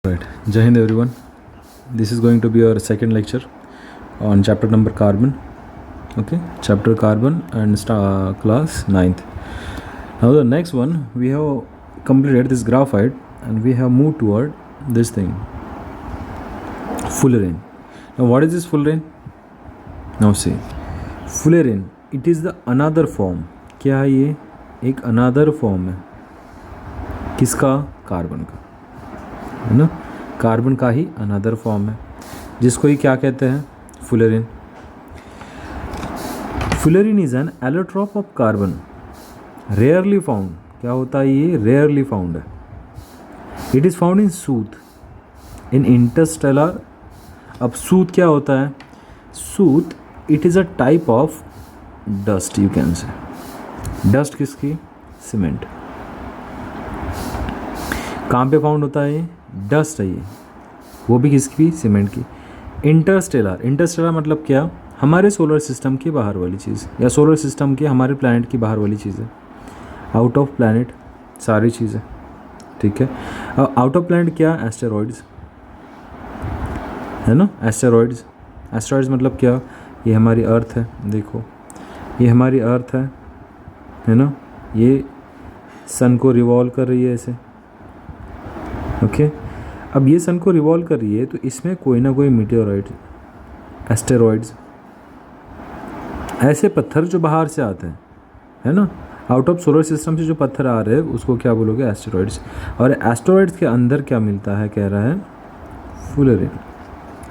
Right. Jai Hind everyone. This is going to be our second lecture on chapter number carbon. Okay, chapter carbon and class 9th. Now the next one we have completed this graphite and we have moved toward this thing, fullerene. Now what is this fullerene? Now see, fullerene it is the another form. क्या है ये? एक another form है किसका? Carbon का, है ना? Carbon का ही अनदर फॉर्म है जिसको ही क्या कहते हैं? Fullerene. Fullerene is an allotrope of carbon, rarely found. क्या होता है ये? रेयरली फाउंड है. It is found in soot, in interstellar. अब सूत क्या होता है? Soot it is a type of dust, you can say. Dust किसकी? सीमेंट. कहाँ पे फाउंड होता है ये? डस्ट है ये, वो भी किसकी? सीमेंट की. इंटरस्टेलर. इंटरस्टेलर मतलब क्या? हमारे सोलर सिस्टम के बाहर वाली चीज़, या सोलर सिस्टम के हमारे प्लैनेट की बाहर वाली चीज़ है. आउट ऑफ प्लैनेट सारी चीज़ें, ठीक है. अब आउट ऑफ प्लैनेट क्या? एस्टेरॉइड्स, है ना? एस्टेरॉइड्स. एस्टेरॉइड्स मतलब क्या? ये हमारी अर्थ है, देखो ये हमारी अर्थ है ना? ये सन को रिवॉल्व कर रही है ऐसे, ओके. अब ये सन को रिवॉल्व कर रही है तो इसमें कोई ना कोई मीटेओराइड, एस्टेरॉइड्स, ऐसे पत्थर जो बाहर से आते हैं, है ना? आउट ऑफ सोलर सिस्टम से जो पत्थर आ रहे हैं उसको क्या बोलोगे? एस्टेरॉइड्स. और एस्टेरॉइड्स के अंदर क्या मिलता है? कह रहा है फुलरिन.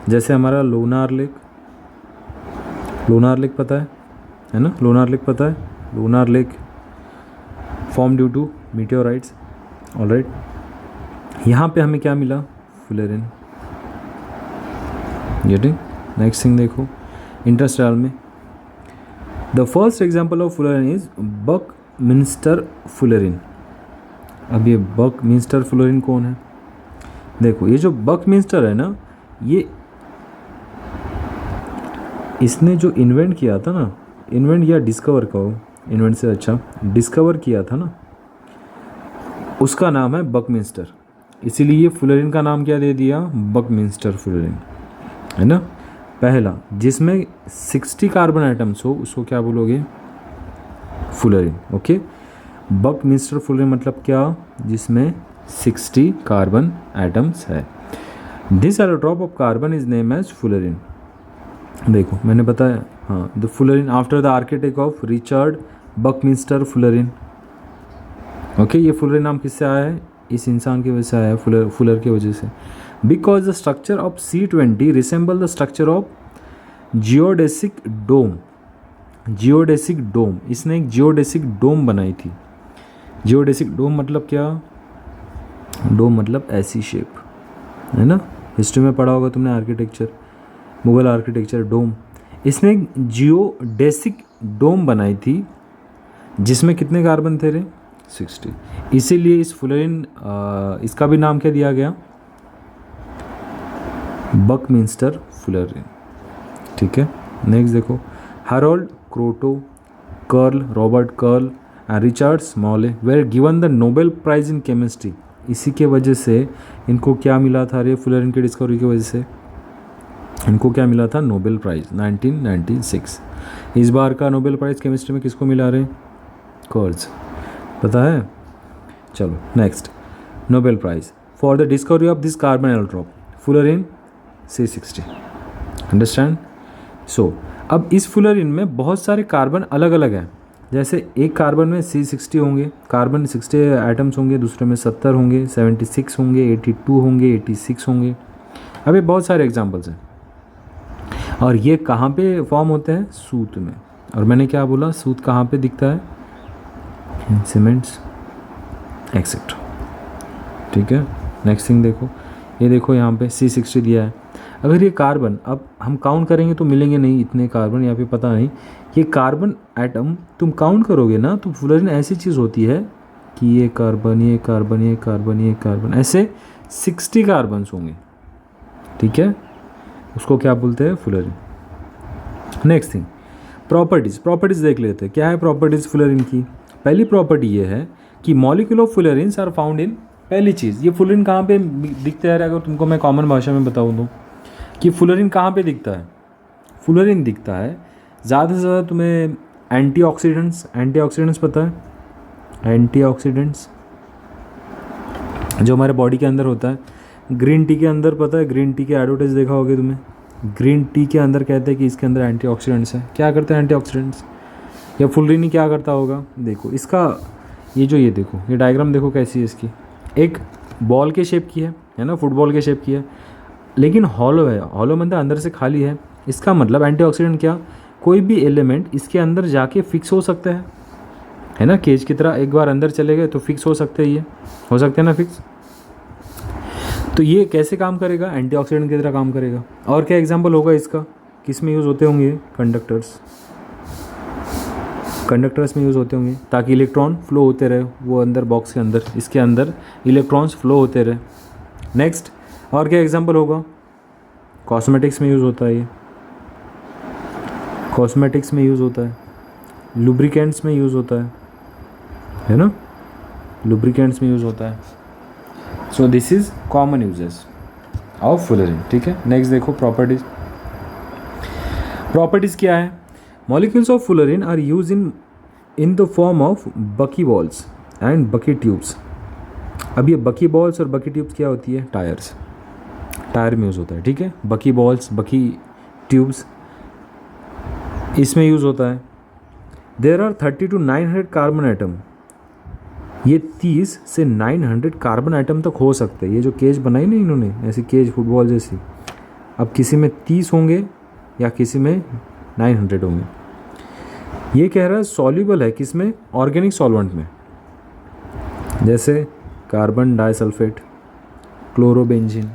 जैसे हमारा लोनार लेक. लोनार लेक पता है ना? लोनार लेक पता है? Lonar lake form due to meteoroids. Alright, यहाँ पे हमें क्या मिला? फुलरिन. गेटिंग? नेक्स्ट थिंग देखो, इंटरस्टेलर में the first example of fullerene is Buckminster fullerene. अब ये बकमिंस्टर फुलरिन कौन है? देखो ये जो बकमिंस्टर है ना, ये इसने जो इन्वेंट किया था ना, इन्वेंट या डिस्कवर कहो, इन्वेंट से अच्छा डिस्कवर किया था ना, उसका नाम है बकमिंस्टर. इसीलिए फुलरिन का नाम क्या दे दिया? बकमिंस्टर फुलरिन, है ना? पहला जिसमें 60 कार्बन आइटम्स हो उसको क्या बोलोगे? फुलरिन. ओके, बकमिंस्टर फुलरिन मतलब क्या? जिसमें 60 कार्बन आइटम्स है. This allotrope of carbon is name as fullerene. देखो मैंने बताया, हाँ, the fullerene after the architect of Richard Buckminster fullerene. Okay, ये फुलरिन नाम किससे आया है? इस इंसान की वजह से आया है, फुलर की वजह से. Because the structure of C20 resemble the structure of geodesic dome. Geodesic dome, इसने एक जियोडेसिक डोम बनाई थी. जियोडेसिक डोम मतलब क्या? डोम मतलब ऐसी शेप, है ना? हिस्ट्री में पढ़ा होगा तुमने, आर्किटेक्चर, मुगल आर्किटेक्चर, डोम. इसने एक जियोडेसिक डोम बनाई थी जिसमें कितने कार्बन थे रे? 60. इसीलिए इस फुलरिन इसका भी नाम क्या दिया गया? Buckminster fullerene. ठीक है. नेक्स्ट देखो, Harold Kroto, Curl, Robert Curl and Richard Smalley were given the Nobel prize in chemistry. इसी के वजह से इनको क्या मिला था रे? फुलरिन की डिस्कवरी की वजह से इनको क्या मिला था? Nobel Prize 1996. इस बार का नोबेल प्राइज केमिस्ट्री में किसको मिला रे? कर्ल्स. पता है? चलो next, Nobel prize for the discovery of this carbon allotrope fullerene C60. Understand? So अब इस फुलरिन में बहुत सारे कार्बन अलग अलग हैं. जैसे एक कार्बन में C60 होंगे, कार्बन 60 आइटम्स होंगे, दूसरे में 70 होंगे, 76 होंगे, 82 होंगे, 86 होंगे. अब ये बहुत सारे एग्जाम्पल्स हैं. और ये कहाँ पे फॉर्म होते हैं? सूत में. और मैंने क्या बोला? सूत कहाँ पे दिखता है? Cements etcetera. ठीक है. नेक्स्ट थिंग देखो, ये देखो यहाँ पे C60 दिया है. अगर ये कार्बन, अब हम काउंट करेंगे तो मिलेंगे नहीं इतने कार्बन, यहाँ पे पता नहीं. ये कार्बन एटम तुम काउंट करोगे ना तो फुलरिन ऐसी चीज़ होती है कि ये कार्बन, ये कार्बन, ये कार्बन, ये कार्बन, ऐसे 60 कार्बन्स होंगे. ठीक है, उसको क्या बोलते हैं? फुलरिन. नेक्स्ट थिंग, प्रॉपर्टीज़ देख लेते हैं. क्या है प्रॉपर्टीज़ फुलरिन की? पहली प्रॉपर्टी ये है कि molecule of fullerenes are found in पहली चीज़, ये फुलरिन कहाँ पे दिखता है? अगर तुमको मैं कॉमन भाषा में बताऊँ तो कि फुलरिन कहाँ पे दिखता है? फुलरिन दिखता है ज़्यादा से ज़्यादा तुम्हें एंटीऑक्सीडेंट्स पता है? एंटीऑक्सीडेंट्स जो हमारे बॉडी के अंदर होता है, ग्रीन टी के अंदर पता है, ग्रीन टी के एडवर्टाइज देखा होगा तुमने, ग्रीन टी के अंदर कहते हैं कि इसके अंदर एंटीऑक्सीडेंट्स है। क्या करते हैं एंटीऑक्सीडेंट्स? या फुलरिन क्या करता होगा? देखो इसका ये देखो, ये डायग्राम देखो कैसी है इसकी, एक बॉल के शेप की है ना, फुटबॉल के शेप की है, लेकिन हॉलो है, हॉलो मतलब अंदर से खाली है। इसका मतलब एंटीऑक्सीडेंट क्या, कोई भी एलिमेंट इसके अंदर जाके फिक्स हो सकता है ना, केज की तरह एक बार अंदर चले गए तो फिक्स हो सकते हैं, ये हो सकते हैं ना फिक्स। तो ये कैसे काम करेगा? एंटीऑक्सीडेंट की तरह काम करेगा। और क्या एग्जांपल होगा इसका, किस में यूज़ होते होंगे? कंडक्टर्स में यूज़ होते होंगे, ताकि इलेक्ट्रॉन फ्लो होते रहे वो अंदर बॉक्स के अंदर, इसके अंदर इलेक्ट्रॉन्स फ्लो होते रहे। नेक्स्ट, और क्या एग्जांपल होगा? कॉस्मेटिक्स में यूज़ होता है, ये कॉस्मेटिक्स में यूज़ होता है, लुब्रिकेंट्स में यूज़ होता है ना, लुब्रिकेंट्स में यूज़ होता है। So this is common uses of fullerene. ठीक है, नेक्स्ट देखो प्रॉपर्टीज़। प्रॉपर्टीज़ क्या है? Molecules of fullerene are used in the form of buckyballs and bucky tubes. अब ये बकी बॉल्स और बकी ट्यूब्स क्या होती है? टायर्स, टायर में यूज़ होता है। ठीक है, बकी बॉल्स, बकी ट्यूब्स इसमें यूज़ होता है। There are 30 to 900 carbon atom, ये 30 से 900 कार्बन आइटम तक हो सकते हैं। ये जो केज बनाई ना इन्होंने, ऐसी केज फुटबॉल जैसी, अब किसी में 30 होंगे या किसी में 900 होंगे। ये कह रहा है सॉल्यूबल है किसमें? ऑर्गेनिक सॉल्वेंट में, जैसे कार्बन डाइसल्फेट, क्लोरोबेंजीन।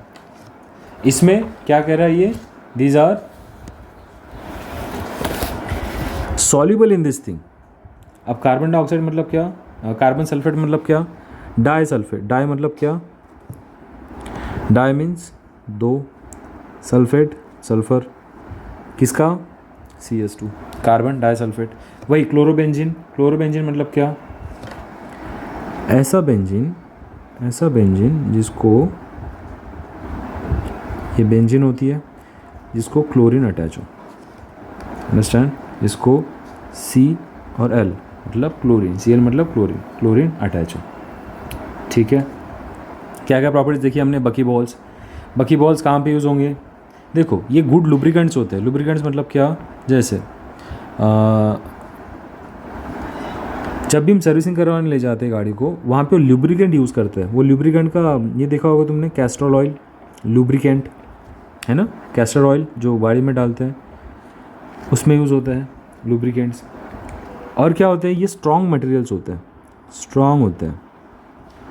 इसमें क्या कह रहा है ये? These are soluble in this thing. अब कार्बन डाइऑक्साइड मतलब क्या? कार्बन सल्फेट मतलब क्या? डाइसल्फेट, डाई मतलब क्या? डाई मीन्स 2, सल्फेट सल्फर, किसका? CS2, carbon disulphate. वही क्लोरोबेंजीन, क्लोरोबेंजीन मतलब क्या? ऐसा बेंजीन जिसको, ये बेंजीन होती है जिसको क्लोरीन अटैच हो, अंडरस्टैंड? इसको C और L मतलब क्लोरीन, Cl मतलब क्लोरीन, क्लोरीन अटैच हो। ठीक है, क्या क्या प्रॉपर्टीज देखी हमने? बकी बॉल्स कहाँ पे यूज़ होंगे? देखो ये गुड लुब्रिकेंट्स होते हैं। लुब्रिकेंट्स मतलब क्या? जैसे जब भी हम सर्विसिंग करवाने ले जाते हैं गाड़ी को, वहाँ पे लुब्रिकेंट यूज़ करते हैं। वो लुब्रिकेंट का ये देखा होगा तुमने, कैस्टर ऑयल लुब्रिकेंट है ना, कैस्टर ऑयल जो गाड़ी में डालते हैं उसमें यूज़ होता है लुब्रिकेंट्स। और क्या होते हैं? ये स्ट्रॉन्ग मटेरियल्स होते हैं, स्ट्रॉन्ग होते हैं,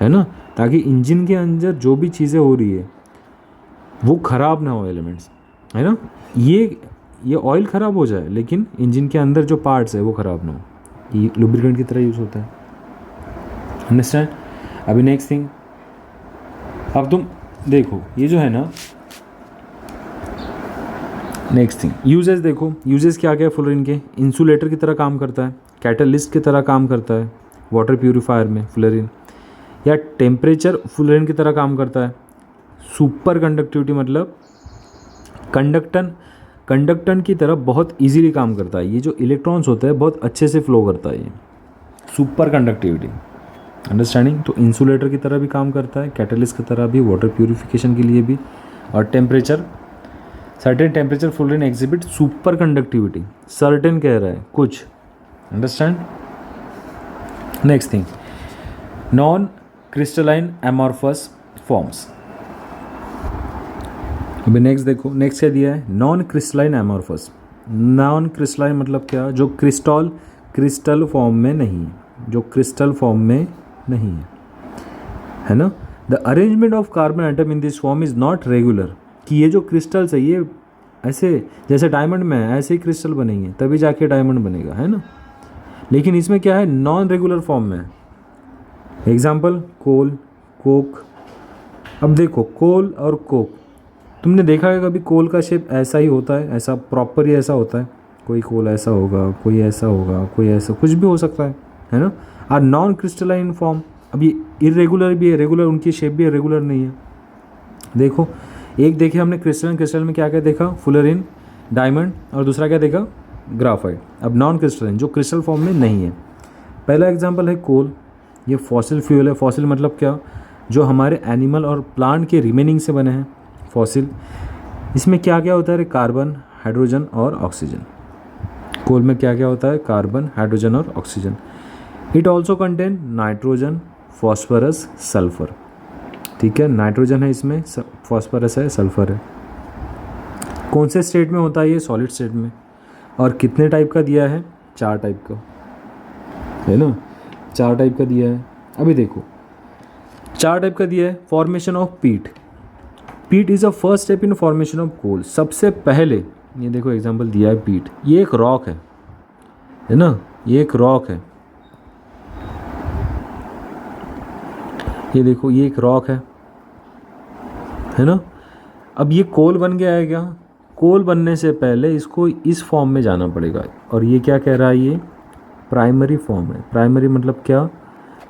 है ना, ताकि इंजन के अंदर जो भी चीज़ें हो रही है वो ख़राब ना हो, एलिमेंट्स, है ना। ये ऑयल ख़राब हो जाए लेकिन इंजन के अंदर जो पार्ट्स है वो ख़राब ना हो, ये लुब्रिकेंट की तरह यूज़ होता है, अंडरस्टैंड। अभी नेक्स्ट थिंग, अब तुम देखो ये जो है ना, नेक्स्ट थिंग यूजेस देखो। यूजेस क्या क्या है फुलरिन के? इंसुलेटर की तरह काम करता है, कैटलिस्ट की तरह काम करता है वाटर प्यूरिफायर में फुलरिन, या टेम्परेचर फुलरिन की तरह काम करता है। सुपर कंडक्टिविटी मतलब कंडक्टन की तरह बहुत इजीली काम करता है। ये जो इलेक्ट्रॉन्स होते हैं बहुत अच्छे से फ्लो करता है ये, सुपर कंडक्टिविटी, अंडरस्टैंडिंग। तो इंसुलेटर की तरह भी काम करता है, कैटलिस्ट की तरह भी, वाटर प्यूरिफिकेशन के लिए भी। और temperature, certain temperature fullerene exhibit super conductivity, certain कह रहा है कुछ, understand. Next thing, non crystalline amorphous forms. अभी नेक्स्ट देखो, नेक्स्ट क्या दिया है? Non crystalline amorphous. Non crystalline मतलब क्या? जो क्रिस्टल फॉर्म में नहीं है, जो क्रिस्टल फॉर्म में नहीं है ना। The arrangement of carbon atom in this form is not regular, कि ये जो क्रिस्टल्स है ये ऐसे जैसे डायमंड में है ऐसे ही क्रिस्टल बनेंगे तभी जाके डायमंड बनेगा, है ना। लेकिन इसमें क्या है? नॉन रेगुलर फॉर्म में। एग्जाम्पल कोल, कोक। अब देखो कोल और कोक, तुमने देखा है कभी कोल का शेप ऐसा ही होता है, ऐसा प्रॉपर ही ऐसा होता है? कोई कोल ऐसा होगा, कोई ऐसा होगा, कोई ऐसा, कुछ भी हो सकता है ना। आर नॉन क्रिस्टलाइन फॉर्म, अब ये इरेगुलर भी है, रेगुलर उनकी शेप भी रेगुलर नहीं है। देखो एक देखे हमने क्रिस्टल, क्रिस्टल में क्या क्या देखा, फुलरिन, डायमंड, और दूसरा क्या देखा, ग्राफाइट। अब नॉन क्रिस्टलाइन जो क्रिस्टल फॉर्म में नहीं है, पहला एग्जांपल है कोल, ये फॉसिल फ्यूल है। फॉसिल मतलब क्या, जो हमारे एनिमल और प्लांट के रिमेनिंग से बने हैं फॉसिल। इसमें क्या क्या होता है, कार्बन, हाइड्रोजन और ऑक्सीजन। कोल में क्या क्या होता है, कार्बन, हाइड्रोजन और oxygen. It also contain nitrogen, phosphorus, sulphur. ठीक है, नाइट्रोजन है इसमें, फॉस्फोरस है, सल्फर है। कौन से स्टेट में होता है ये, सॉलिड स्टेट में। और कितने टाइप का दिया है, 4 टाइप का है ना, 4 टाइप का दिया है। अभी देखो 4 टाइप का दिया है। Formation of peat, peat is a first step in formation of coal. सबसे पहले ये देखो एग्जांपल दिया है पीट, ये एक रॉक है ना, ये एक रॉक ये देखो ये एक रॉक है ना। अब ये कोल बन गया है क्या, कोल बनने से पहले इसको इस फॉर्म में जाना पड़ेगा। और ये क्या कह रहा है, ये प्राइमरी फॉर्म है। प्राइमरी मतलब क्या,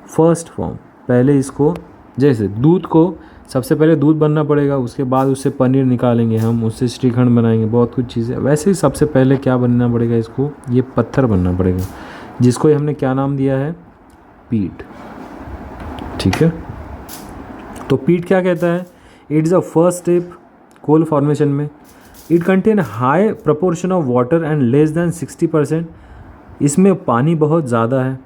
फर्स्ट फॉर्म। पहले इसको, जैसे दूध को सबसे पहले दूध बनना पड़ेगा, उसके बाद उससे पनीर निकालेंगे हम, उससे श्रीखंड बनाएंगे, बहुत कुछ चीज़ें। वैसे ही सबसे पहले क्या बनना पड़ेगा, इसको ये पत्थर बनना पड़ेगा, जिसको हमने क्या नाम दिया है, पीट। ठीक है, तो पीट क्या कहता है, it is a first step coal formation में। It contain high proportion of water and less than 60%। इसमें पानी बहुत ज़्यादा है।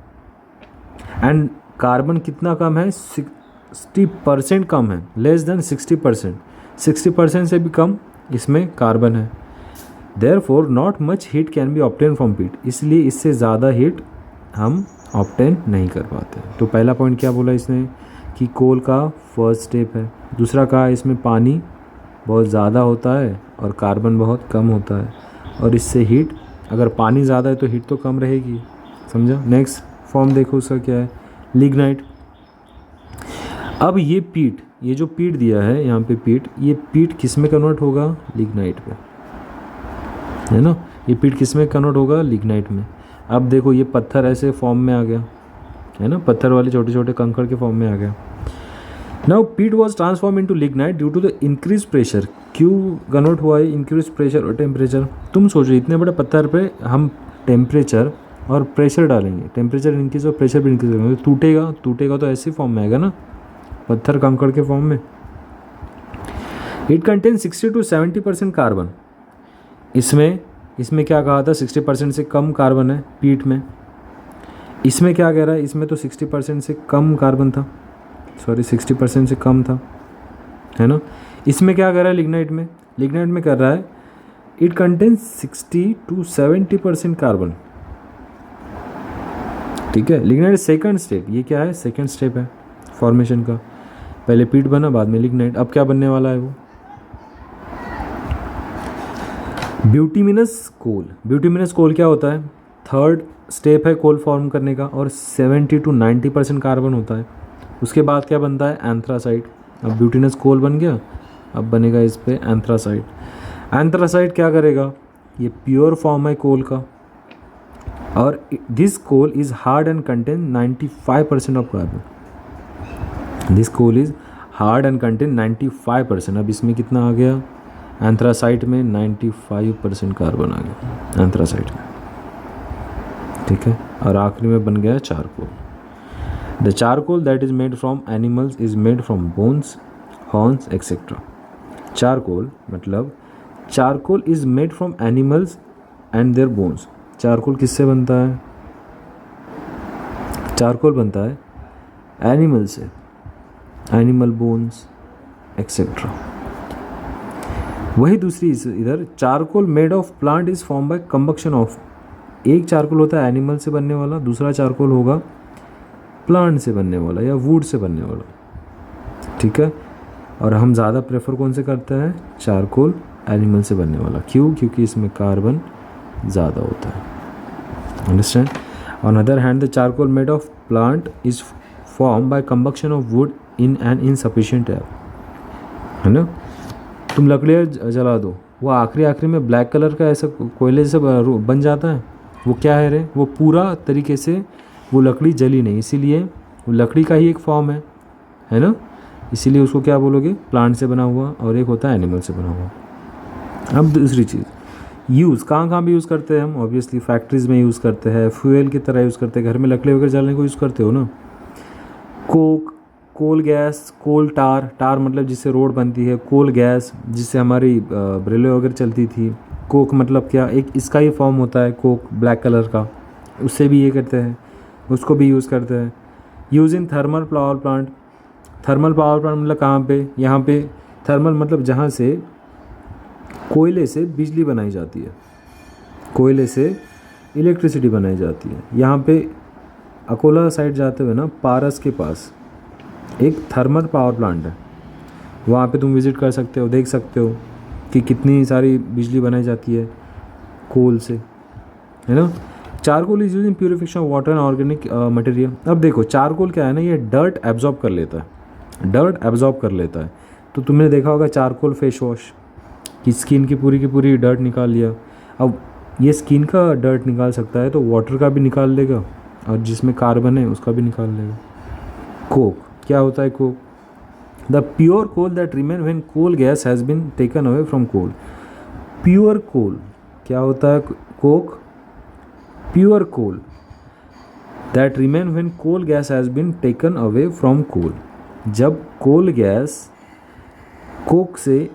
एंड कार्बन कितना कम है, 60% कम है, लेस देन 60%, 60% से भी कम इसमें कार्बन है। Therefore not much heat can be obtain from पीट, इसलिए इससे ज़्यादा हीट हम ऑब्टेन नहीं कर पाते। तो पहला पॉइंट क्या बोला इसने, कि कोल का फर्स्ट स्टेप है। दूसरा कहा इसमें पानी बहुत ज़्यादा होता है और कार्बन बहुत कम होता है, और इससे हीट, अगर पानी ज़्यादा है तो हीट तो कम रहेगी, समझा। नेक्स्ट फॉर्म देखो उसका क्या है, लिग्नाइट। अब ये पीट, ये जो पीट दिया है यहाँ पे पीट, ये पीट किस में कन्वर्ट होगा, लिग्नाइट पे, है ना। ये पीट किस में कन्वर्ट होगा, लिग्नाइट में। अब देखो ये पत्थर ऐसे फॉर्म में आ गया, है ना, पत्थर वाले छोटे छोटे कंकड़ के फॉर्म में आ गया। Now peat was transform into lignite due to the increase pressure. क्यों कन्वर्ट हुआ है, इंक्रीज प्रेशर और टेम्परेचर। तुम सोचो इतने बड़े पत्थर पे हम टेम्परेचर और प्रेशर डालेंगे, टेम्परेचर इंक्रीज और प्रेशर भी इंक्रीज करेंगे, तो टूटेगा तो ऐसी फॉर्म में आएगा ना, पत्थर कंकड़ के फॉर्म में। It contain 60 to 70% carbon. इसमें क्या कहा था, 60% से कम कार्बन है पीट में। इसमें क्या कह रहा है, इसमें तो 60% से कम कार्बन था, सॉरी 60% से कम था, है ना। इसमें क्या कर रहा है, लिग्नाइट में कर रहा है, इट कंटेन्स 60 to 70% कार्बन। ठीक है, लिग्नाइट सेकंड स्टेप, ये क्या है, सेकंड स्टेप है फॉर्मेशन का। पहले पीट बना, बाद में लिग्नाइट। अब क्या बनने वाला है वो, ब्यूटिमिनस कोल। ब्यूटिमिनस कोल क्या होता है, थर्ड स्टेप है कोल फॉर्म करने का, और 70 to 90% कार्बन होता है। उसके बाद क्या बनता है, एंथ्रासाइट। अब ब्यूटिनस कोल बन गया, अब बनेगा इस पे एंथ्रासाइट। एंथ्रासाइट क्या करेगा, ये प्योर फॉर्म है कोल का, और this coal is hard and contain 95% of carbon. This coal is hard and contain 95%। अब इसमें कितना आ गया, एंथ्रासाइट में 95% कार्बन आ गया एंथ्रासाइट में। ठीक है, और आखिरी में बन गया charcoal. The charcoal that is made from animals is made from bones, horns etcetera. Charcoal मतलब charcoal is made from animals and their bones. Charcoal किससे बनता है, चारकोल बनता है एनिमल से, एनिमल बोन्स एक्सेट्रा। वही दूसरी इधर charcoal made of plant is form by combustion of. एक चारकोल होता है एनिमल से बनने वाला, दूसरा चारकोल होगा प्लांट से बनने वाला या वुड से बनने वाला। ठीक है, और हम ज़्यादा प्रेफर कौन से करते हैं, चारकोल एनिमल से बनने वाला। क्यों, क्योंकि इसमें कार्बन ज़्यादा होता है, understand. On other hand the charcoal made of plant is form by combustion of would in an insufficient air, है ना। तुम लकड़ियाँ जला दो, वो आखिरी में ब्लैक कलर का ऐसा कोयले से बन जाता है, वो क्या है रे, वो पूरा तरीके से वो लकड़ी जली नहीं, इसीलिए वो लकड़ी का ही एक फॉर्म है ना, इसीलिए उसको क्या बोलोगे, प्लांट से बना हुआ, और एक होता है एनिमल से बना हुआ। अब दूसरी चीज़, यूज़ कहाँ भी यूज़ करते हैं हम, ऑब्वियसली फैक्ट्रीज़ में यूज़ करते हैं, फ्यूल की तरह यूज़ करते हैं, घर में लकड़ी वगैरह जलाने को यूज़ करते हो ना। कोक, कोल गैस, कोल टार, टार मतलब जिससे रोड बनती है, कोल गैस जिससे हमारी रेलवे वगैरह चलती थी। कोक मतलब क्या, एक इसका ही फॉर्म होता है कोक, ब्लैक कलर का, उससे भी ये करते हैं, उसको भी यूज़ करते हैं। Use in thermal power plant, thermal power plant मतलब कहाँ पे, यहाँ पे थर्मल मतलब जहाँ से कोयले से बिजली बनाई जाती है, कोयले से इलेक्ट्रिसिटी बनाई जाती है। यहाँ पे अकोला साइड जाते हुए ना, पारस के पास एक थर्मल पावर प्लांट है, वहाँ पे तुम विज़िट कर सकते हो, देख सकते हो कि कितनी सारी बिजली बनाई जाती है कोल से, है ना। Charcoal is use in purification of water and organic material. अब देखो चारकोल क्या है ना, ये डर्ट एब्जॉर्ब कर लेता है, डर्ट एब्जॉर्ब कर लेता है। तो तुमने देखा होगा चारकोल फेस वॉश, कि स्किन की पूरी डर्ट निकाल लिया। अब ये स्किन का डर्ट निकाल सकता है तो वाटर का भी निकाल लेगा, और जिसमें कार्बन है उसका भी निकाल लेगा। कोक क्या होता है, coke the pure coal that remain when coal gas has been taken away from coal. Pure coal क्या होता है, coke, pure coal that remain when coal gas has been taken away from coal. जब coal gas Coke से,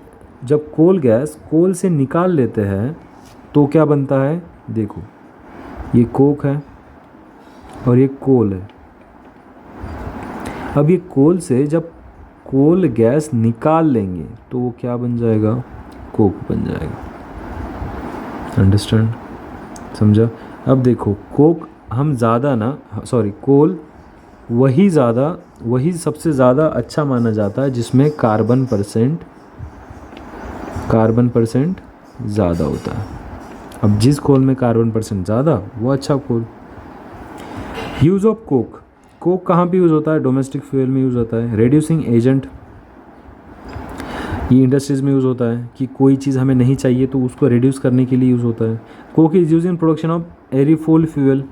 जब coal gas कोल से निकाल लेते हैं तो क्या बनता है, देखो ये कोक है और ये कोल है। अब ये कोल से जब कोल गैस निकाल लेंगे तो वो क्या बन जाएगा, कोक बन जाएगा। अंडरस्टैंड, समझा। अब देखो कोक हम ज़्यादा ना, सॉरी कोल वही सबसे ज़्यादा अच्छा माना जाता है जिसमें कार्बन परसेंट ज़्यादा होता है। अब जिस कोल में कार्बन परसेंट ज़्यादा वो अच्छा कोल। यूज़ ऑफ कोक, कोक कहाँ पे यूज़ होता है, डोमेस्टिक फ्यूल में यूज़ होता है। रेड्यूसिंग एजेंट, ये इंडस्ट्रीज़ में यूज़ होता है कि कोई चीज़ हमें नहीं चाहिए तो उसको रिड्यूस करने के लिए यूज़ होता है। Coke is use in production of aeriform fuel.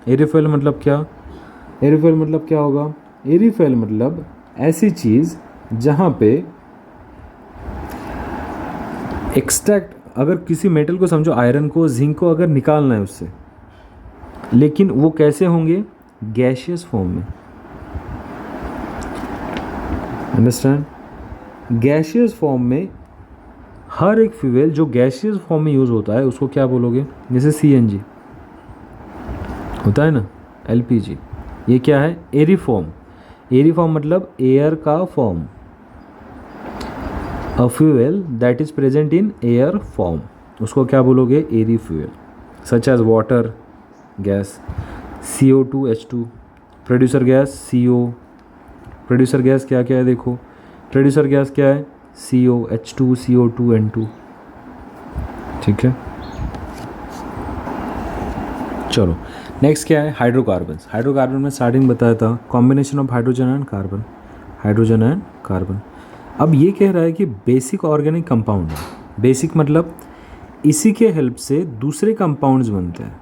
Aeriform मतलब क्या, एरीफोल मतलब क्या होगा, एरीफोल मतलब ऐसी चीज़ जहाँ पे एक्सट्रैक्ट, अगर किसी मेटल को समझो, आयरन को, जिंक को अगर निकालना है उससे, लेकिन वो कैसे होंगे, गैशियस फॉर्म में। अंडरस्टैंड, गैशियस फॉर्म में हर एक फ्यूल जो गैशियस फॉर्म में यूज़ होता है उसको क्या बोलोगे, जैसे सीएनजी होता है ना, एलपीजी, ये क्या है, एरी फॉर्म। एरी फॉर्म मतलब एयर का form, a fuel that is present in air form, उसको क्या बोलोगे, airy fuel. Such as water gas, CO2H2, producer gas CO, producer gas क्या क्या है, देखो प्रोड्यूसर गैस क्या है, CO, H2, CO2, N2, ठीक है। चलो नेक्स्ट क्या है, हाइड्रोकार्बन। हाइड्रोकार्बन में स्टार्टिंग बताया था, combination of hydrogen and carbon, hydrogen and carbon. अब ये कह रहा है कि बेसिक ऑर्गेनिक कंपाउंड है। बेसिक मतलब इसी के हेल्प से दूसरे कंपाउंड्स बनते हैं,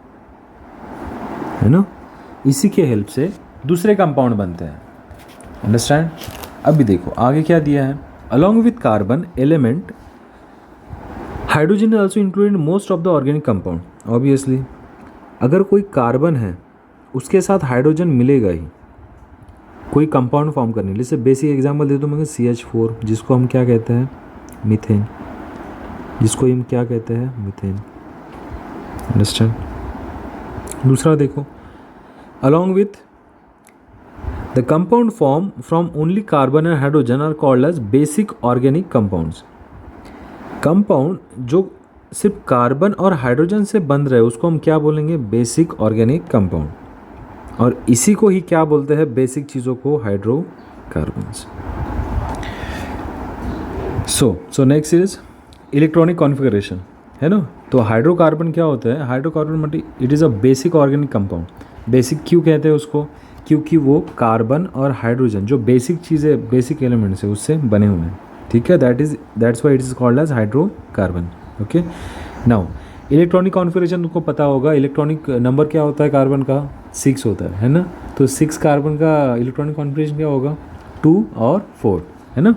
है ना, इसी के हेल्प से दूसरे कंपाउंड बनते हैं। अंडरस्टैंड। अभी देखो आगे क्या दिया है, along with carbon element hydrogen is also included in most of the organic compound. Obviously अगर कोई कार्बन है उसके साथ हाइड्रोजन मिलेगा ही कोई कंपाउंड फॉर्म करने। जैसे बेसिक एग्जांपल दे दूँ मैं, CH4 जिसको हम क्या कहते हैं, मीथेन, जिसको हम क्या कहते हैं, मीथेन। अंडरस्टैंड। दूसरा देखो, along with the compound form from only carbon and hydrogen are called as basic organic compounds। Compound जो सिर्फ कार्बन और हाइड्रोजन से बन रहे उसको हम क्या बोलेंगे, बेसिक ऑर्गेनिक कंपाउंड। और इसी को ही क्या बोलते हैं, बेसिक चीज़ों को hydrocarbons. So next is electronic configuration, है ना। तो हाइड्रोकार्बन क्या होता है, हाइड्रोकार्बन मतलब it is a basic organic compound. Basic क्यों कहते हैं उसको, क्योंकि वो कार्बन और हाइड्रोजन जो बेसिक चीज़ें, बेसिक एलिमेंट्स है उससे बने हुए हैं, ठीक है। That's why it is called as hydrocarbon. Okay, now electronic configuration तुमको पता होगा, इलेक्ट्रॉनिक नंबर क्या होता है कार्बन का, 6 होता है ना। तो 6 कार्बन का इलेक्ट्रॉनिक कॉन्फ़िगरेशन क्या होगा, 2 और 4, है ना।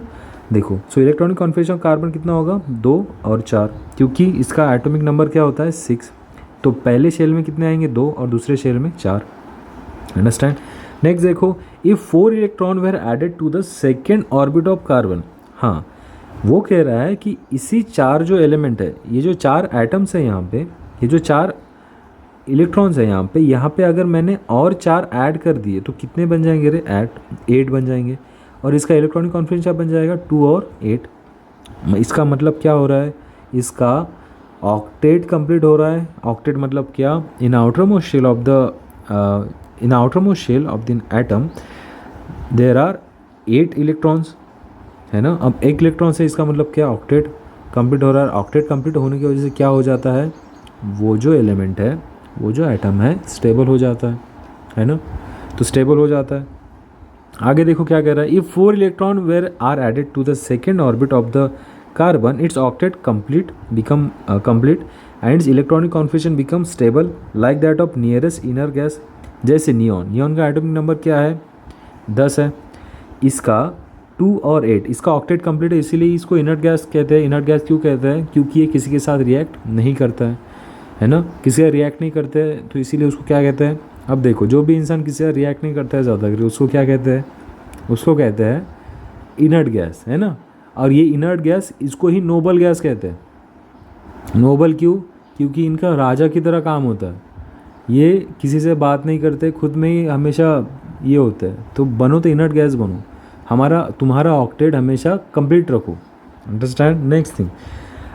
देखो, सो इलेक्ट्रॉनिक कॉन्फ़िगरेशन कार्बन कितना होगा, 2 और 4, क्योंकि इसका एटॉमिक नंबर क्या होता है, 6। तो पहले शेल में कितने आएंगे, 2, और दूसरे शेल में 4। अंडरस्टैंड। नेक्स्ट देखो, if 4 electron were added to the second orbit of carbon. हाँ, वो कह रहा है कि इसी 4 जो एलिमेंट है, ये जो 4 एटम्स है यहाँ पे, ये जो 4 इलेक्ट्रॉन्स है यहाँ पे अगर मैंने और 4 ऐड कर दिए तो कितने बन जाएंगे रे, 8 बन जाएंगे। और इसका इलेक्ट्रॉनिक कॉन्फिडेंस क्या बन जाएगा, 2 और 8। इसका मतलब क्या हो रहा है, इसका ऑक्टेट कंप्लीट हो रहा है। ऑक्टेट मतलब क्या, in outermost shell of the atom there are 8 electrons, है ना। अब 1 इलेक्ट्रॉन से इसका मतलब क्या, ऑक्टेट कंप्लीट हो रहा है। ऑक्टेट कंप्लीट होने की वजह से क्या हो जाता है, वो जो एलिमेंट है, वो जो एटम है, स्टेबल हो जाता है ना। तो स्टेबल हो जाता है। आगे देखो क्या कह रहा है, if 4 electron were are added to the second orbit of the carbon, it's octet complete and its electronic configuration become stable like that of nearest inert gas. जैसे नियॉन का एटॉमिक नंबर क्या है, 10 है। इसका 2 और 8, इसका ऑक्टेट कंप्लीट है, इसीलिए इसको इनर्ट गैस कहते हैं। इनर्ट गैस क्यों कहते हैं, क्योंकि ये किसी के साथ रिएक्ट नहीं करता है ना। किसी का रिएक्ट नहीं करते हैं तो इसीलिए उसको क्या कहते हैं। अब देखो, जो भी इंसान किसी का रिएक्ट नहीं करता है ज़्यादा करके, उसको क्या कहते हैं, उसको कहते हैं इनर्ट गैस, है ना। और ये इनर्ट गैस, इसको ही नोबल गैस कहते हैं। नोबल क्यों, क्योंकि इनका राजा की तरह काम होता है। ये किसी से बात नहीं करते, खुद में ही हमेशा ये होता है। तो बनो तो इनर्ट गैस बनो, तुम्हारा ऑक्टेट हमेशा कंप्लीट रखो। अंडरस्टैंड। नेक्स्ट थिंग,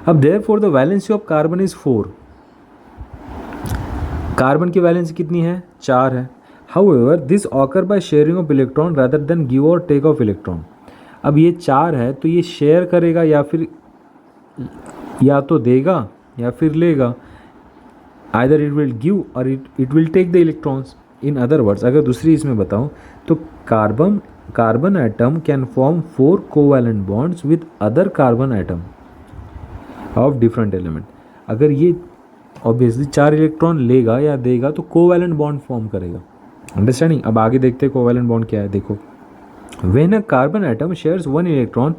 अब therefore the valency of carbon is 4। Carbon की वैलेंसी कितनी है, 4 है। However this occur by sharing of electron rather than give और टेक ऑफ इलेक्ट्रॉन। अब ये 4 है तो ये शेयर करेगा या तो देगा या फिर लेगा। Either it will give or it will take the electrons. In other words, अगर दूसरी इसमें बताऊँ तो carbon atom can form 4 covalent bonds with other carbon atom of different element. अगर ये ऑब्वियसली 4 इलेक्ट्रॉन लेगा या देगा तो कोवैलेंट बॉन्ड फॉर्म करेगा। अंडरस्टैंडिंग। अब आगे देखते हैं कोवैलेंट बॉन्ड क्या है। देखो, when a carbon atom shares 1 electron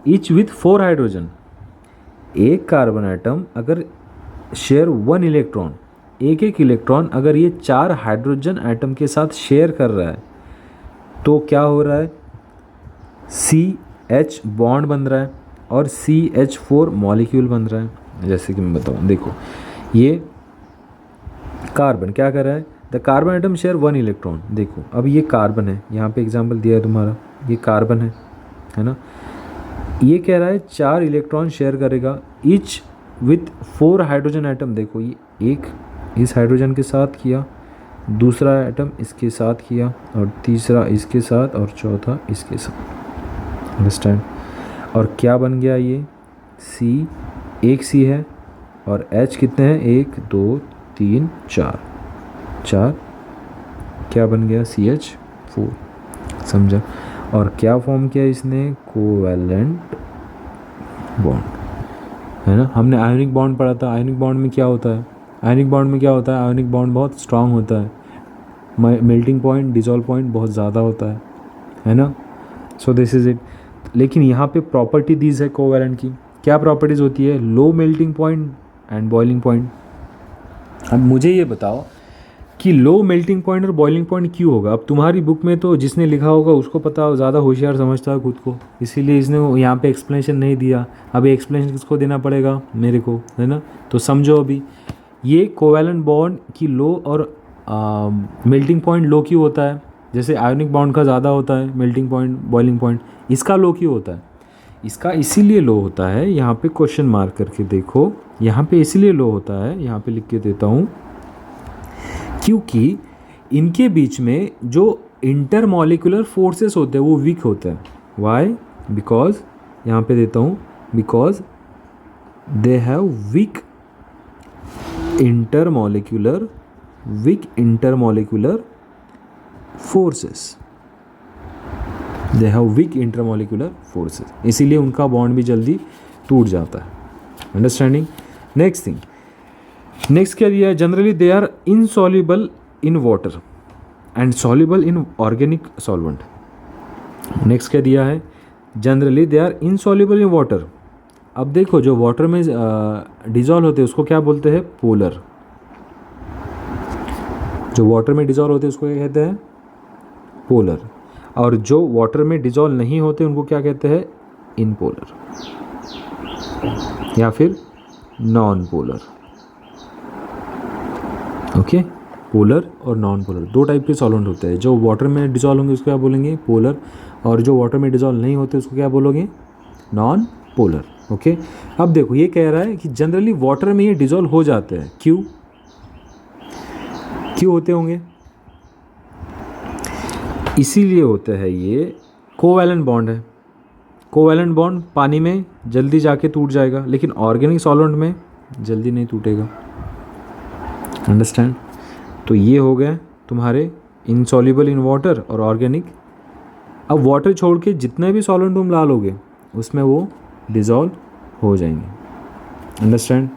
each with 4 hydrogen. एक कार्बन एटम अगर शेयर 1 इलेक्ट्रॉन, एक इलेक्ट्रॉन अगर ये 4 हाइड्रोजन एटम के साथ शेयर कर रहा है तो क्या हो रहा है, CH बॉन्ड बन रहा है और CH4 मॉलिक्यूल बन रहा है। जैसे कि मैं बताऊँ, देखो ये कार्बन क्या कर रहा है, the carbon atom share 1 electron. देखो अब ये कार्बन है, यहाँ पे एग्जांपल दिया है तुम्हारा, ये कार्बन है ना। ये कह रहा है 4 इलेक्ट्रॉन शेयर करेगा ईच विथ 4 हाइड्रोजन एटम। देखो ये एक इस हाइड्रोजन के साथ किया, दूसरा एटम इसके साथ किया, और तीसरा इसके साथ, और चौथा इसके साथ। अंडरस्टैंड। और क्या बन गया, ये C, एक C है, और H कितने हैं, 1 2 3 4 क्या बन गया, CH4। समझा। और क्या फॉर्म किया इसने, कोवैलेंट बॉन्ड, है ना। हमने आयोनिक बॉन्ड पढ़ा था। आयोनिक बॉन्ड में क्या होता है, आयोनिक बॉन्ड बहुत स्ट्रांग होता है, मेल्टिंग पॉइंट, डिजॉल्व पॉइंट बहुत ज़्यादा होता है ना। So this is it. लेकिन यहाँ पे प्रॉपर्टी दीज है कोवैलेंट की। क्या प्रॉपर्टीज़ होती है, low melting point and boiling point. अब मुझे ये बताओ कि लो मेल्टिंग पॉइंट और बॉइलिंग पॉइंट क्यों होगा। अब तुम्हारी बुक में तो जिसने लिखा होगा उसको पता हो, ज़्यादा होशियार समझता है खुद को, इसीलिए इसने यहाँ पे एक्सप्लेनेशन नहीं दिया। अब एक्सप्लेनेशन किसको देना पड़ेगा, मेरे को, है ना। तो समझो, अभी ये कोवैलेंट बॉन्ड की लो और मेल्टिंग पॉइंट लो क्यों होता है। जैसे आयोनिक बॉन्ड का ज़्यादा होता है मेल्टिंग पॉइंट, बॉइलिंग पॉइंट, इसका लो क्यों होता है। इसका इसीलिए लो होता है, यहाँ पे क्वेश्चन मार्क करके देखो, यहाँ पे इसीलिए लो होता है, यहाँ पे लिख के देता हूँ, क्योंकि इनके बीच में जो इंटरमॉलिक्यूलर फोर्सेस होते हैं वो वीक होते हैं। वाई, बिकॉज, यहाँ पे देता हूँ, because they have week intermolecular forces, इसीलिए उनका बॉन्ड भी जल्दी टूट जाता है। अंडरस्टैंडिंग। नेक्स्ट थिंग, नेक्स्ट क्या दिया है, generally they are insoluble in water. And soluble in organic solvent. Next क्या दिया है, generally they are insoluble in water. अब देखो जो वाटर में डिजॉल्व होते हैं उसको क्या बोलते हैं, पोलर। जो वाटर में डिजॉल्व होते हैं उसको क्या कहते हैं, पोलर। और जो वाटर में डिजॉल्व नहीं होते उनको क्या कहते हैं, इनपोलर या फिर नॉन पोलर। ओके, पोलर और नॉन पोलर दो टाइप के सॉल्वेंट होते हैं। जो वाटर में डिजॉल्व होंगे उसको क्या बोलेंगे, पोलर, और जो वाटर में डिजॉल्व नहीं होते उसको क्या बोलोगे, नॉन पोलर। ओके, अब देखो ये कह रहा है कि जनरली वाटर में ये डिजॉल्व हो जाते हैं। क्यों क्यों होते होंगे, इसीलिए होता है, ये कोवैलेंट बॉन्ड है। कोवैलेंट बॉन्ड पानी में जल्दी जाके टूट जाएगा, लेकिन ऑर्गेनिक सॉल्वेंट में जल्दी नहीं टूटेगा। अंडरस्टैंड। तो ये हो गए तुम्हारे इनसॉल्युबल इन वाटर और ऑर्गेनिक। अब वाटर छोड़ के जितने भी सॉल्वेंट तुम ला लोगे उसमें वो डिज़ोल्व हो जाएंगे। अंडरस्टैंड।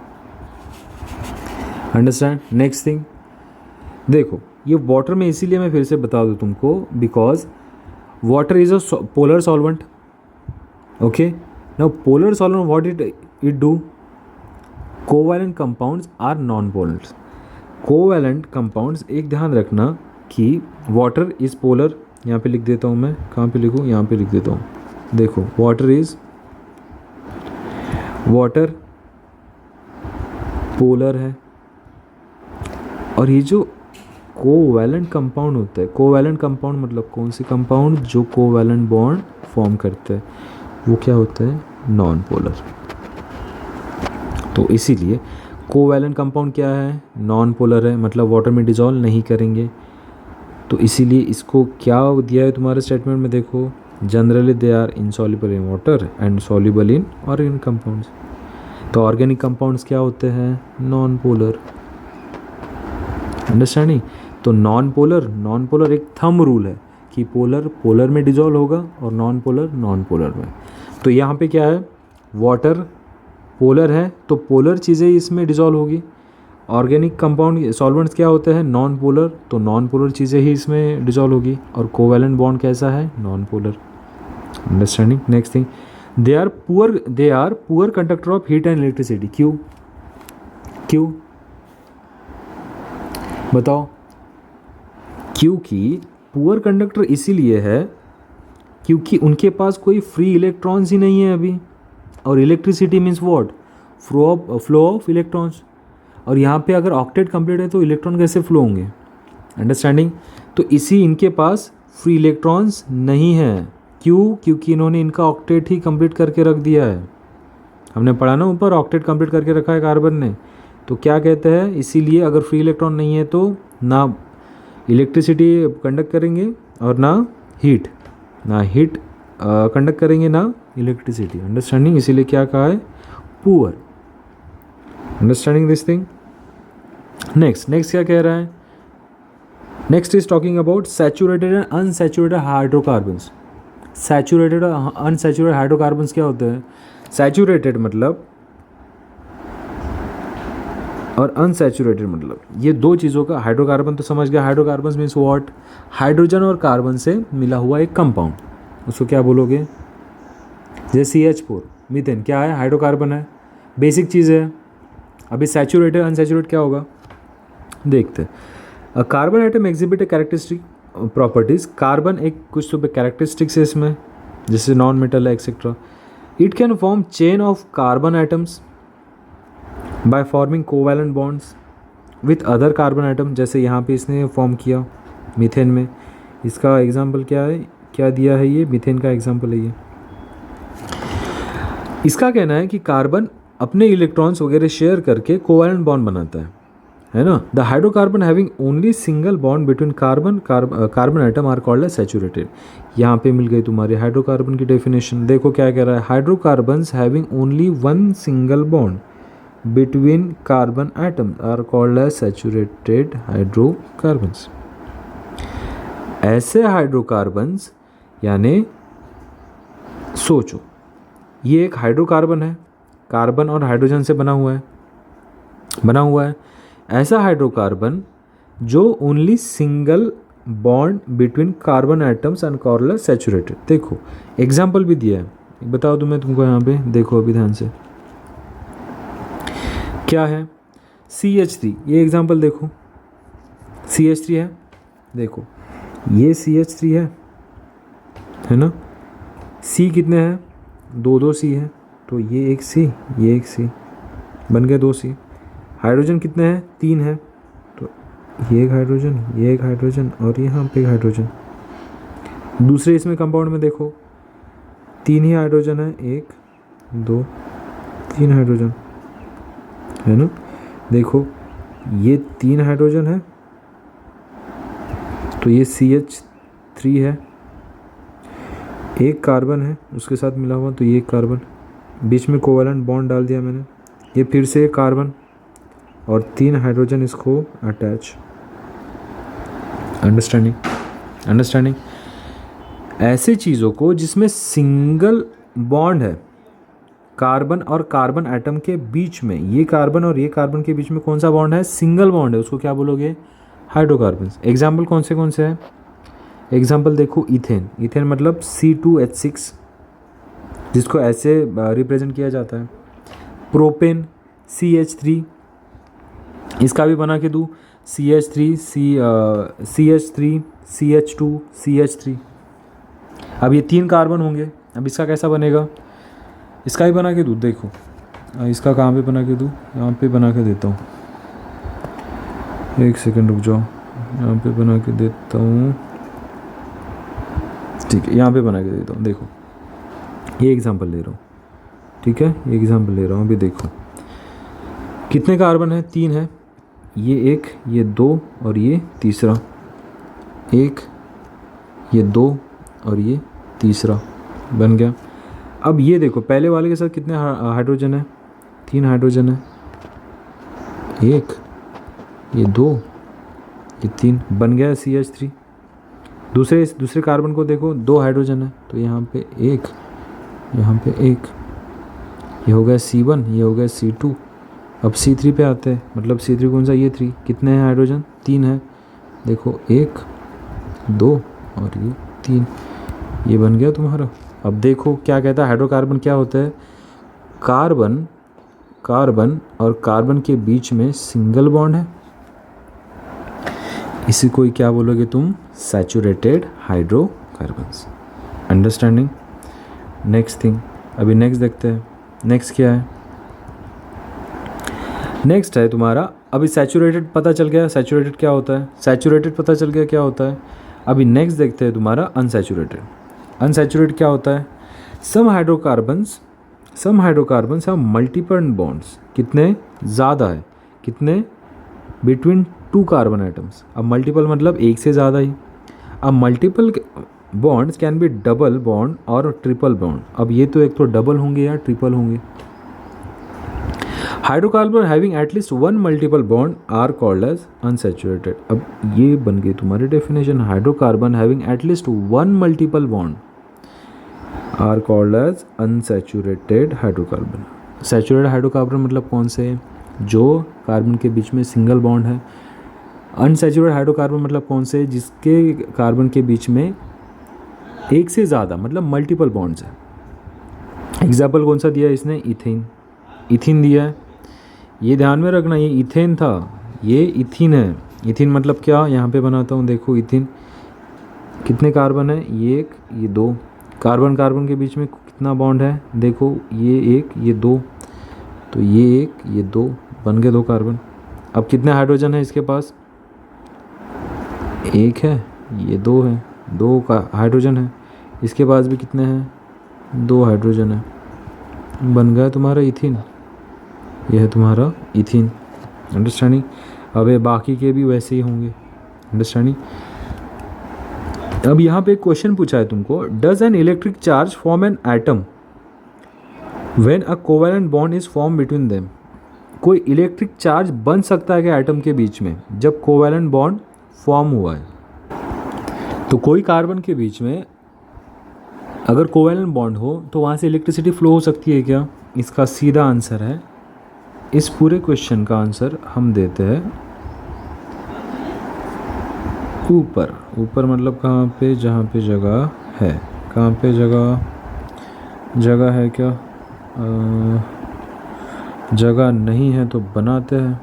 नेक्स्ट थिंग देखो, ये वाटर में इसीलिए मैं फिर से बता दूँ तुमको, because water is a polar solvent. Okay, now polar solvent what it do, covalent compounds are non polar. Covalent compounds, एक ध्यान रखना कि वाटर इज़ पोलर, यहाँ पे लिख देता हूँ मैं, कहाँ पे लिखूँ, यहाँ पे लिख देता हूँ। देखो वाटर पोलर है, और ये जो कोवैलेंट कंपाउंड होता है, कोवैलेंट कंपाउंड मतलब कौन सी कंपाउंड, जो कोवैलेंट बॉन्ड फॉर्म करते हैं वो क्या होता है, नॉन पोलर। तो इसीलिए कोवैलेंट कंपाउंड क्या है, नॉन पोलर है, मतलब वाटर में डिजॉल्व नहीं करेंगे। तो इसीलिए इसको क्या दिया है तुम्हारे स्टेटमेंट में, देखो generally they are insoluble in water and soluble in organic compounds. तो ऑर्गेनिक कंपाउंड्स क्या होते हैं, नॉन पोलर। अंडरस्टैंडिंग। तो नॉन पोलर एक थंब रूल है कि पोलर में डिजॉल्व होगा और नॉन पोलर में। तो यहाँ पे क्या है, वाटर पोलर है तो पोलर चीज़ें इसमें डिजॉल्व होगी। ऑर्गेनिक कंपाउंड सॉल्वेंट्स क्या होते हैं, नॉन पोलर, तो नॉन पोलर चीज़ें ही इसमें डिजॉल्व होगी। और कोवैलेंट बॉन्ड कैसा है, non polar. Understanding. Next thing, they are poor conductor of heat and electricity. क्यों बताओ, क्योंकि पुअर कंडक्टर इसीलिए है क्योंकि उनके पास कोई फ्री इलेक्ट्रॉन्स ही नहीं है अभी। और electricity means what, flow of electrons. और यहाँ पे अगर ऑक्टेट कंप्लीट है तो इलेक्ट्रॉन कैसे फ्लो होंगे। अंडरस्टैंडिंग। तो इनके पास फ्री इलेक्ट्रॉन्स नहीं है। क्यों, क्योंकि इन्होंने इनका ऑक्टेट ही कंप्लीट करके रख दिया है। हमने पढ़ा ना ऊपर, ऑक्टेट कंप्लीट करके रखा है कार्बन ने। तो क्या कहते हैं, इसीलिए अगर फ्री इलेक्ट्रॉन नहीं है तो ना इलेक्ट्रिसिटी कंडक्ट करेंगे और ना हीट कंडक्ट करेंगे, ना इलेक्ट्रिसिटी। अंडरस्टैंडिंग। इसीलिए क्या कहा है, poor. Understanding this thing. Next क्या कह रहा है, next is talking about saturated and unsaturated hydrocarbons. Saturated और अनसैचुरेटेड हाइड्रोकार्बन्स क्या होते हैं, सैचुरेटेड मतलब और अनसैचुरेटेड मतलब, ये दो चीज़ों का, हाइड्रोकार्बन तो समझ गया, हाइड्रोकार्बन मीन्स व्हाट, हाइड्रोजन और कार्बन से मिला हुआ एक कंपाउंड, उसको क्या बोलोगे, जैसे CH4 मीथेन क्या है, हाइड्रोकार्बन है, बेसिक चीज़ है। अभी सैचुरेटेड अनसैचुरेटेड क्या होगा देखते हैं। Carbon atom exhibit characteristic properties, carbon एक कुछ तो कैरेक्टरिस्टिक्स है इसमें, जैसे नॉन मेटल है etcetera. It can form chain of carbon atoms by forming covalent bonds with other carbon atom, जैसे यहाँ पे इसने फॉर्म किया मीथेन में। इसका एग्जाम्पल क्या है, क्या दिया है, ये मीथेन का एग्जाम्पल है ये। इसका कहना है कि कार्बन अपने इलेक्ट्रॉन्स वगैरह शेयर करके कोवैलेंट बॉन्ड बनाता है ना। The hydrocarbon having only single bond between carbon atom are called as saturated. यहाँ पे मिल गई तुम्हारी हाइड्रोकार्बन की डेफिनेशन। देखो क्या कह रहा है, hydrocarbons having only one single bond between carbon atoms are called as saturated hydrocarbons. ऐसे हाइड्रोकार्बन्स, यानी सोचो ये एक हाइड्रोकार्बन है, कार्बन और हाइड्रोजन से बना हुआ है। ऐसा हाइड्रोकार्बन जो only single bond between carbon atoms and called saturated. देखो एग्जाम्पल भी दिया है, बताओ तुम्हें तुमको यहाँ पे, देखो अभी ध्यान से क्या है। CH3, ये एग्जाम्पल देखो, CH3 है, देखो ये CH3 है ना। C कितने हैं, दो दो C है, तो ये एक C, ये एक C, बन गए 2 C। हाइड्रोजन कितने हैं, 3 है, तो ये एक हाइड्रोजन, ये एक हाइड्रोजन और यहाँ पे एक हाइड्रोजन। दूसरे इसमें कंपाउंड में देखो 3 ही हाइड्रोजन है, 1 2 3 हाइड्रोजन है ना। देखो ये 3 हाइड्रोजन है, तो ये CH3 है, एक कार्बन है उसके साथ मिला हुआ, तो ये एक कार्बन, बीच में कोवैलेंट बॉन्ड डाल दिया मैंने, ये फिर से एक कार्बन और 3 हाइड्रोजन इसको अटैच। अंडरस्टैंडिंग। ऐसे चीज़ों को जिसमें सिंगल बॉन्ड है कार्बन और कार्बन एटम के बीच में, ये कार्बन और ये कार्बन के बीच में कौन सा बॉन्ड है, सिंगल बॉन्ड है, उसको क्या बोलोगे, हाइड्रोकार्बन्स। एग्जाम्पल कौन से हैं, एग्जाम्पल देखो इथेन, इथेन मतलब C2H6, जिसको ऐसे रिप्रेजेंट किया जाता है। प्रोपेन CH3, इसका भी बना के दूँ, CH3 CH3 CH2 CH3। अब ये 3 कार्बन होंगे, अब इसका कैसा बनेगा, इसका ही बना के दूँ, देखो इसका कहाँ पे बना के दूँ, यहाँ पे बना के देता हूँ, एक सेकंड रुक जाओ, यहाँ पे बना के देता हूँ, ठीक है, यहाँ पे बना के देता हूँ। देखो ये एग्जांपल ले रहा हूँ, ठीक है, ये एग्जांपल ले रहा हूँ। अभी देखो कितने कार्बन है, 3 है, ये 1 ये 2 और ये तीसरा, 1 ये 2 और ये तीसरा, बन गया। अब ये देखो पहले वाले के साथ कितने हाइड्रोजन है, 3 हाइड्रोजन है, 1 ये 2 ये 3, बन गया CH3। दूसरे कार्बन को देखो, 2 हाइड्रोजन है, तो यहाँ पे 1 यहाँ पे 1, ये हो गया C1, ये हो गया C2। अब C3 पे आते हैं, मतलब C3 कौन सा, ये 3, कितने हैं हाइड्रोजन, 3 है, देखो 1 2 और ये 3, ये बन गया तुम्हारा। अब देखो क्या कहता है, हाइड्रोकार्बन क्या होता है, कार्बन और कार्बन के बीच में सिंगल बॉन्ड है, इसी को क्या बोलोगे तुम, saturated hydrocarbons. Understanding. Next thing, अभी नेक्स्ट देखते हैं, नेक्स्ट क्या है, नेक्स्ट है तुम्हारा, अभी सैचुरेटेड पता चल गया, सैचुरेटेड क्या होता है, सैचुरेटेड पता चल गया क्या होता है। अभी नेक्स्ट देखते हैं तुम्हारा अनसैचुरेटेड। अनसैचुरेटेड क्या होता है, सम हाइड्रोकार्बन्स हैव मल्टीपल बॉन्ड्स, कितने ज़्यादा है, कितने, बिटवीन 2 कार्बन एटम्स। अब मल्टीपल मतलब एक से ज़्यादा ही। अब multiple bonds can be double bond और ट्रिपल बॉन्ड। अब ये तो एक तो डबल होंगे या ट्रिपल होंगे। Hydrocarbon having at least 1 multiple bond are called as unsaturated. अब ये बन गई तुम्हारी definition, hydrocarbon having at least 1 multiple bond are called as unsaturated hydrocarbon. Saturated hydrocarbon मतलब कौन से, जो कार्बन के बीच में सिंगल बॉन्ड है। अनसैचुरेटेड हाइड्रोकार्बन मतलब कौन से, जिसके कार्बन के बीच में एक से ज़्यादा मतलब मल्टीपल बॉन्ड्स है। एग्जाम्पल कौन सा दिया है इसने, इथिन दिया है, ये ध्यान में रखना, ये इथेन था, ये इथिन है। इथिन मतलब क्या, यहाँ पे बनाता हूँ, देखो इथिन कितने कार्बन है, ये 1 ये 2, कार्बन के बीच में कितना बॉन्ड है, देखो ये 1 ये 2, तो ये 1 ये 2, बन गए 2 कार्बन। अब कितने हाइड्रोजन है इसके पास, 1 है, ये 2 है, 2 का हाइड्रोजन है, इसके पास भी कितने हैं, 2 हाइड्रोजन है, बन गया तुम्हारा इथिन। यह है तुम्हारा इथिन। अंडरस्टैंडिंग। अब ये बाकी के भी वैसे ही होंगे। अंडरस्टैंडिंग। अब यहाँ पे एक क्वेश्चन पूछा है तुमको, does an electric charge form an atom when a covalent bond is form between them. कोई इलेक्ट्रिक चार्ज बन सकता है क्या एटम के बीच में जब कोवैलेंट बॉन्ड फॉर्म हुआ है। तो कोई कार्बन के बीच में अगर कोवैलेंट बॉन्ड हो तो वहाँ से इलेक्ट्रिसिटी फ्लो हो सकती है क्या। इसका सीधा आंसर है, इस पूरे क्वेश्चन का आंसर हम देते हैं ऊपर, ऊपर मतलब कहाँ पे, जहाँ पे जगह है, कहाँ पे जगह है क्या, जगह नहीं है तो बनाते हैं,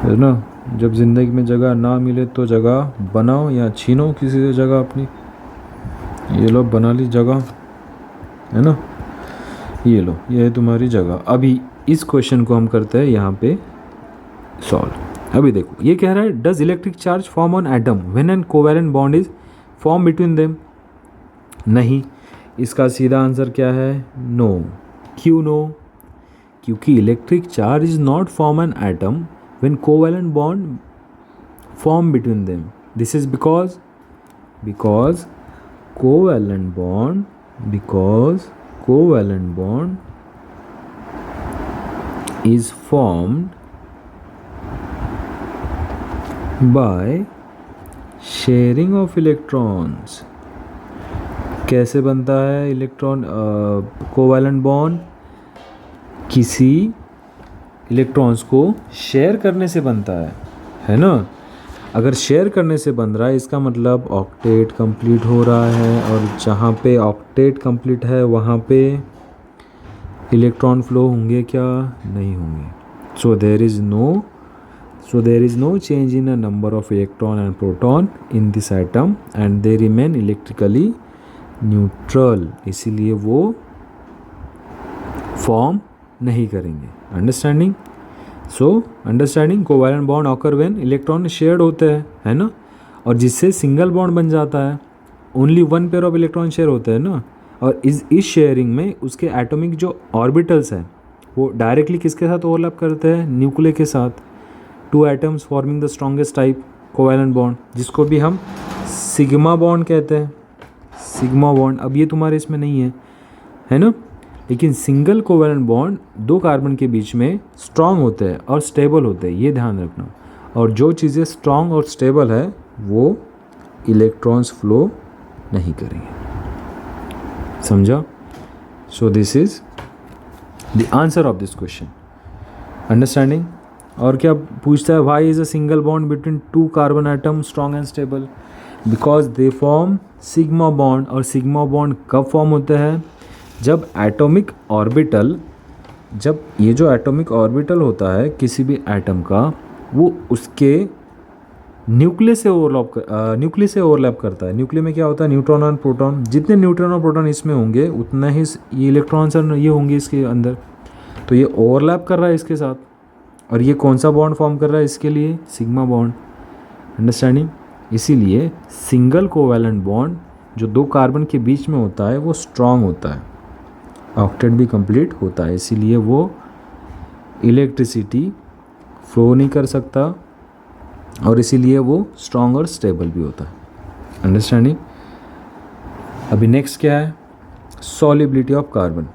है ना। जब ज़िंदगी में जगह ना मिले तो जगह बनाओ या छीनो किसी से जगह अपनी। ये लो बना ली जगह, है ना, ये लो, ये है तुम्हारी जगह। अभी इस क्वेश्चन को हम करते हैं यहाँ पे सॉल्व। अभी देखो ये कह रहा है does electric charge form on atom when an covalent bond is form between them. नहीं, इसका सीधा आंसर क्या है, नो। क्यों नो, क्योंकि electric charge is not form an atom when covalent bond form between them. This is because covalent bond is formed by sharing of electrons। कैसे बनता है इलेक्ट्रॉन कोवैलेंट बॉन्ड, किसी इलेक्ट्रॉन्स को share करने से बनता है ना। अगर शेयर करने से बन रहा है इसका मतलब ऑक्टेट कंप्लीट हो रहा है, और जहाँ पे ऑक्टेट कंप्लीट है वहाँ पे इलेक्ट्रॉन फ्लो होंगे क्या, नहीं होंगे। So there is no change in a number of electron and proton in this atom and they remain electrically neutral, इसीलिए वो फॉर्म नहीं करेंगे। Understanding, so understanding covalent bond occur when electron shared होते हैं, है ना, और जिससे सिंगल बॉन्ड बन जाता है, only one pair of electron share होते हैं ना। और इस शेयरिंग में उसके एटॉमिक जो ऑर्बिटल्स हैं वो डायरेक्टली किसके साथ ओवरलैप करते हैं, न्यूक्लियर के साथ। Two atoms forming the strongest type covalent bond, जिसको भी हम सिग्मा बॉन्ड कहते हैं, सिग्मा बॉन्ड। अब ये तुम्हारे इसमें नहीं है ना, लेकिन सिंगल कोवैलेंट बॉन्ड दो कार्बन के बीच में स्ट्रॉन्ग होते हैं और स्टेबल होते हैं, ये ध्यान रखना। और जो चीज़ें स्ट्रॉन्ग और स्टेबल है वो इलेक्ट्रॉन्स फ्लो नहीं करेंगे, समझा। So this is the answer of this question, understanding. और क्या पूछता है, why is a single bond between two carbon atom strong and stable, because they form sigma bond. और सिग्मा बॉन्ड कब फॉर्म होता है, जब एटॉमिक ऑर्बिटल, जब ये जो एटॉमिक ऑर्बिटल होता है किसी भी एटम का, वो उसके न्यूक्लियस से ओवरलैप करता है। न्यूक्लियस में क्या होता है, न्यूट्रॉन और प्रोटॉन। जितने न्यूट्रॉन और प्रोटॉन इसमें होंगे उतना ही ये इलेक्ट्रॉन्स और ये होंगे इसके अंदर, तो ये ओवरलैप कर रहा है इसके साथ। और ये कौन सा बॉन्ड फॉर्म कर रहा है इसके लिए, सिग्मा बॉन्ड। अंडरस्टैंडिंग, इसीलिए सिंगल कोवैलेंट बॉन्ड जो दो कार्बन के बीच में होता है वो स्ट्रॉन्ग होता है, ऑक्टेट भी कंप्लीट होता है, इसीलिए वो इलेक्ट्रिसिटी फ्लो नहीं कर सकता, और इसीलिए वो स्ट्रॉन्ग और स्टेबल भी होता है। अंडरस्टैंडिंग। अभी नेक्स्ट क्या है, सॉल्युबिलिटी ऑफ कार्बन।